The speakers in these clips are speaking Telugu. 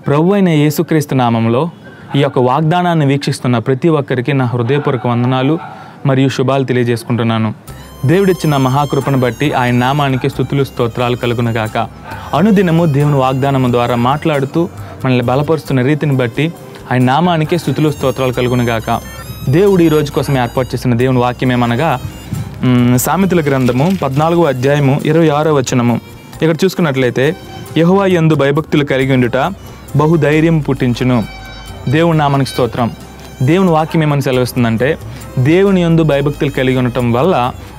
ప్రభు అయిన యేసుక్రీస్తు నామంలో ఈ యొక్క వాగ్దానాన్ని వీక్షిస్తున్న ప్రతి ఒక్కరికి నా హృదయపూర్వక వందనాలు మరియు శుభాలు తెలియజేసుకుంటున్నాను. దేవుడిచ్చిన మహాకృపను బట్టి ఆయన నామానికి స్తుతులు స్తోత్రాలు కలుగునుగాక. అనుదినము దేవుని వాగ్దానము ద్వారా మాట్లాడుతూ మనల్ని బలపరుస్తున్న రీతిని బట్టి ఆయన నామానికి స్తుతులు స్తోత్రాలు కలుగునుగాక. దేవుడు ఈ రోజు కోసం ఏర్పాటు చేసిన దేవుని వాక్యం ఏమనగా సామెతల గ్రంథము 14వ అధ్యాయము 26వ వచనము. ఇక్కడ చూసుకున్నట్లయితే యెహోవా యందు భయభక్తులు కలిగి ఉండుట బహుధైర్యం పుట్టించును. దేవుని నామానికి స్తోత్రం. దేవుని వాక్యం ఏమని సెలవిస్తుందంటే దేవుని యందు భయభక్తులు కలిగి ఉండటం వల్ల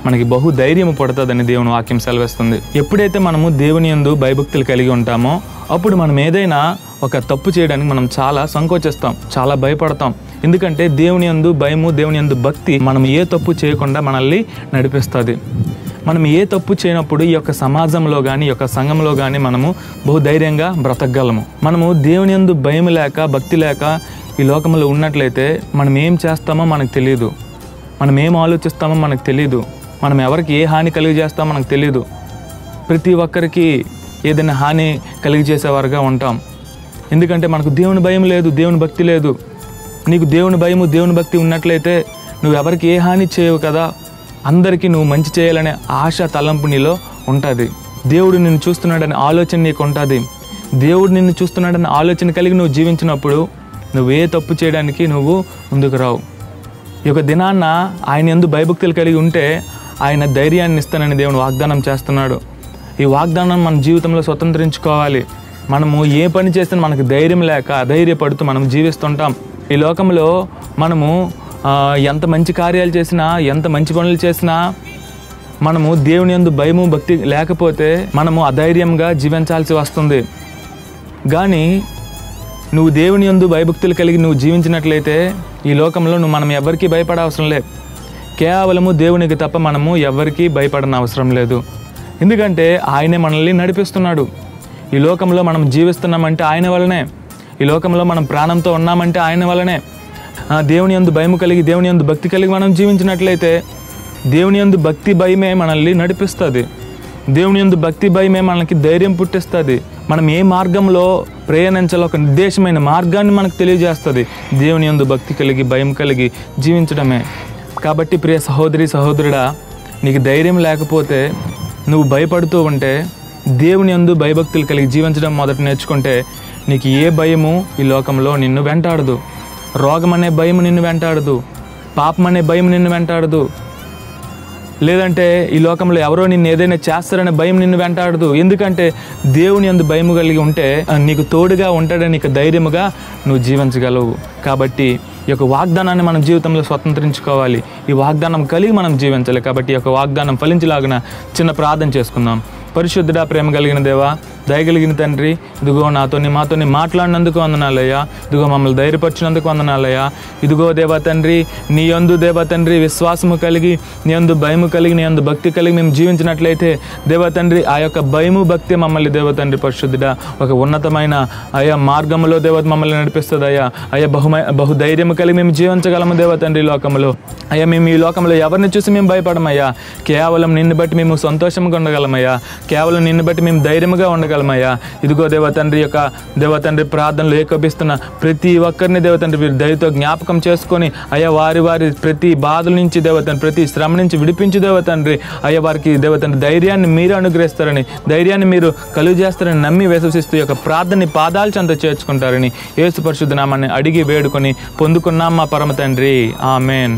మనకి బహుధైర్యం పుడుతుందని దేవుని వాక్యం సెలవిస్తుంది. ఎప్పుడైతే మనము దేవుని యందు భయభక్తులు కలిగి ఉంటామో అప్పుడు మనం ఏదైనా ఒక తప్పు చేయడానికి మనం చాలా సంకోచిస్తాం, చాలా భయపడతాం. ఎందుకంటే దేవుని యందు భయము, దేవుని యందు భక్తి మనం ఏ తప్పు చేయకుండా మనల్ని నడిపిస్తుంది. మనం ఏ తప్పు చేయనప్పుడు ఈ యొక్క సమాజంలో కానీ ఈ యొక్క సంఘంలో కానీ మనము బహుధైర్యంగా బ్రతకగలము. మనము దేవుని యందు భయం లేక భక్తి లేక ఈ లోకంలో ఉన్నట్లయితే మనం ఏం చేస్తామో మనకు తెలియదు, మనం ఏం ఆలోచిస్తామో మనకు తెలియదు, మనం ఎవరికి ఏ హాని కలిగి చేస్తామో మనకు తెలియదు. ప్రతి ఒక్కరికి ఏదైనా హాని కలిగి చేసేవారుగా ఉంటాం. ఎందుకంటే మనకు దేవుని భయం లేదు, దేవుని భక్తి లేదు. నీకు దేవుని భయము, దేవుని భక్తి ఉన్నట్లయితే నువ్వు ఎవరికి ఏ హాని చేయవు కదా. అందరికీ నువ్వు మంచి చేయాలనే ఆశ తలంపు నీలో ఉంటుంది. దేవుడు నిన్ను చూస్తున్నాడనే ఆలోచన నీకు ఉంటుంది. దేవుడు నిన్ను చూస్తున్నాడనే ఆలోచన కలిగి నువ్వు జీవించినప్పుడు నువ్వు ఏ తప్పు చేయడానికి నువ్వు ముందుకు రావు. ఈ యొక్క దినాన్న ఆయన యందు భయభక్తులు కలిగి ఉంటే ఆయన ధైర్యాన్ని ఇస్తానని దేవుని వాగ్దానం చేస్తున్నాడు. ఈ వాగ్దానం మన జీవితంలో స్వతంత్రించుకోవాలి. మనము ఏ పని చేసినా మనకు ధైర్యం లేక అధైర్యపడుతూ మనం జీవిస్తుంటాం. ఈ లోకంలో మనము ఎంత మంచి కార్యాలు చేసినా, ఎంత మంచి పనులు చేసినా మనము దేవుని యందు భయము భక్తి లేకపోతే మనము అధైర్యంగా జీవించాల్సి వస్తుంది. కానీ నువ్వు దేవుని యందు భయభక్తులు కలిగి నువ్వు జీవించినట్లయితే ఈ లోకంలో మనం ఎవరికీ భయపడే అవసరం లేదు. కేవలము దేవునికి తప్ప మనము ఎవరికీ భయపడని అవసరం లేదు. ఎందుకంటే ఆయనే మనల్ని నడిపిస్తున్నాడు. ఈ లోకంలో మనం జీవిస్తున్నామంటే ఆయన వల్లనే. ఈ లోకంలో మనం ప్రాణంతో ఉన్నామంటే ఆయన వల్లనే. దేవుని యందు భయము కలిగి దేవుని యందు భక్తి కలిగి మనం జీవించినట్లయితే దేవుని యందు భక్తి భయమే మనల్ని నడిపిస్తుంది. దేవుని యందు భక్తి భయమే మనకి ధైర్యం పుట్టిస్తుంది. మనం ఏ మార్గంలో ప్రయాణించాలో ఒక నిర్దేశమైన మార్గాన్ని మనకు తెలియజేస్తుంది. దేవుని యందు భక్తి కలిగి భయం కలిగి జీవించడమే. కాబట్టి ప్రియ సహోదరి సహోదరుడా, నీకు ధైర్యం లేకపోతే, నువ్వు భయపడుతూ ఉంటే దేవుని యందు భయభక్తులు కలిగి జీవించడం మొదట నేర్చుకుంటే నీకు ఏ భయము ఈ లోకంలో నిన్ను వెంటాడదు. రోగం అనే భయం నిన్ను వెంటాడదు, పాపం అనే భయం నిన్ను వెంటాడదు, లేదంటే ఈ లోకంలో ఎవరో నిన్ను ఏదైనా చేస్తారనే భయం నిన్ను వెంటాడదు. ఎందుకంటే దేవుని యందు భయము కలిగి ఉంటే నీకు తోడుగా ఉంటాడని నీకు ధైర్యముగా నువ్వు జీవించగలవు. కాబట్టి ఈ యొక్క వాగ్దానాన్ని మనం జీవితంలో స్వతంత్రించుకోవాలి. ఈ వాగ్దానం కలిగి మనం జీవించాలి. కాబట్టి ఈ యొక్క వాగ్దానం ఫలించలాగిన చిన్న ప్రార్థన చేసుకుందాం. పరిశుద్ధుడా, ప్రేమ కలిగిన దేవా, దయగలిగిన తండ్రి, ఇదిగో మాతోని మాట్లాడినందుకు వందనాలయ్యా. ఇదిగో మమ్మల్ని ధైర్యపరిచినందుకు వందనాలయ్యా. ఇదిగో దేవా తండ్రి, నీ యందు దేవా తండ్రి విశ్వాసము కలిగి, నీ యందు భయము కలిగి, నీ యందు భక్తి కలిగి మేము జీవించినట్లయితే దేవా తండ్రి ఆ యొక్క భయము భక్తి మమ్మల్ని దేవా తండ్రి పరిశుద్ధుడా ఒక ఉన్నతమైన అయ్యా మార్గంలో దేవత మమ్మల్ని నడిపిస్తుంది అయ్యా. అయ్యా బహుధైర్యము కలిగి మేము జీవించగలము దేవా తండ్రి లోకంలో. అయ్యా మేము ఈ లోకంలో ఎవరిని చూసి మేము భయపడమయ్యా. కేవలం నిన్ను బట్టి మేము సంతోషంగా ఉండగలమయ్యా. కేవలం నిన్ను బట్టి మేము ధైర్యంగా ఉండగలమయ్యా. ఇదిగో దేవతండ్రి యొక్క దేవతండ్రి ప్రార్థనలు ఏకపిస్తున్న ప్రతి ఒక్కరిని దేవతండ్రి వీరు దయతో జ్ఞాపకం చేసుకొని అయ్యా వారి ప్రతి బాధల నుంచి దేవతండ్రి ప్రతి శ్రమ నుంచి విడిపించి దేవతండ్రి అయ్యా వారికి దేవతండ్రి ధైర్యాన్ని మీరు అనుగ్రహిస్తారని, ధైర్యాన్ని మీరు కలుగు చేస్తారని నమ్మి విశ్వసిస్తూ యొక్క ప్రార్థనని పాదాల చెంత చేర్చుకుంటారని యేసు పరిశుద్ధ నామాన్ని అడిగి వేడుకొని పొందుకున్నాం మా పరమ తండ్రి. ఆమేన్.